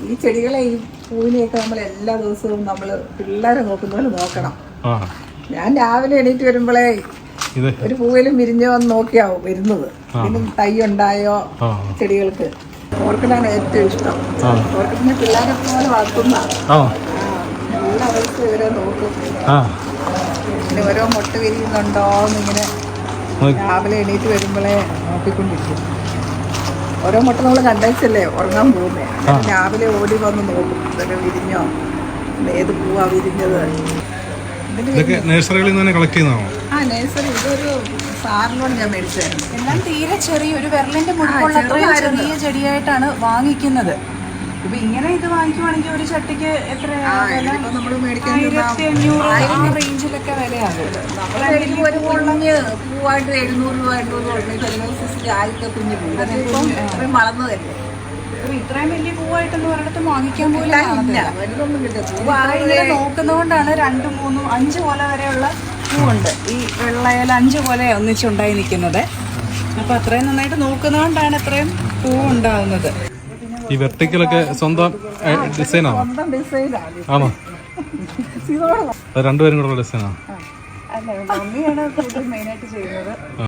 ഈ ചെടികളെ ഈ പൂവിനെയൊക്കെ നമ്മൾ എല്ലാ ദിവസവും നമ്മൾ പിള്ളേരെ നോക്കുന്ന പോലെ നോക്കണം. ഞാൻ രാവിലെ എണീറ്റ് വരുമ്പോഴേ ഒരു പൂവിലും വിരിഞ്ഞോ എന്ന് നോക്കിയാവും വരുന്നത്. പിന്നെ തൈ ഉണ്ടായോ ചെടികൾക്ക്. ഓർക്കിഡാണ് ഏറ്റവും ഇഷ്ടം. ഓർക്കിഡിനെ പിള്ളേരെ പോലെ വളർത്തുന്ന എല്ലാ ദിവസവും ഇവരെ നോക്കും. പിന്നെ ഓരോ മുട്ട വിരിയുന്നുണ്ടോ എന്നിങ്ങനെ രാവിലെ എണീറ്റ് വരുമ്പോഴേ നോക്കിക്കൊണ്ടിരിക്കും. ഓരോ മുട്ട നമ്മൾ കണ്ടേച്ചല്ലേ ഉറങ്ങാൻ പോകുന്നേ. രാവിലെ ഓടി വന്ന് നോക്കും ഇതൊക്കെ വിരിഞ്ഞോ, ഏത് പൂവാ വിരിഞ്ഞത്. നഴ്സറികളിൽ നിന്ന് കളക്ട് ചെയ്യുന്നതാണോ? ആ നഴ്സറി ഇതൊരു സാറിനോട് ഞാൻ മേടിച്ചായിരുന്നു. എല്ലാം തീരെ ചെറിയ ഒരു വിരലിന്റെ മുകളിലുള്ള ചെറിയ ചെടിയായിട്ടാണ് വാങ്ങിക്കുന്നത്. ഇപ്പൊ ഇങ്ങനെ ഇത് വാങ്ങിക്കുവാണെങ്കിൽ ഒരു ചട്ടിക്ക് എത്ര 1500 റേഞ്ചിലൊക്കെ വിലയാകും. ഒരു കുഞ്ഞ് പൂവായിട്ട് 700 ആദ്യത്തെ കുഞ്ഞ് പൂ വളർന്നതല്ലേ. ഇത്രയും വലിയ പൂവായിട്ടൊന്നും ഒരിടത്തും വാങ്ങിക്കാൻ പോലും നോക്കുന്നതുകൊണ്ടാണ് 2, 3, 5 കൊല വരെയുള്ള പൂവുണ്ട്. ഈ വെള്ളയിൽ 5 കൊല ഒന്നിച്ചുണ്ടായി നിൽക്കുന്നത്. അപ്പൊ അത്രയും നന്നായിട്ട് നോക്കുന്നതുകൊണ്ടാണ് ഇത്രയും പൂവുണ്ടാവുന്നത്. ഈ വെർട്ടിക്കലൊക്കെ സ്വന്തം ഡിസൈനാണോ? ആണോ? രണ്ടുപേരും കൂടെ ഡിസൈനാണോ? അല്ല, മമ്മിയാണ് കൂടുതൽ മെയിനായിട്ട് ചെയ്യുന്നത്.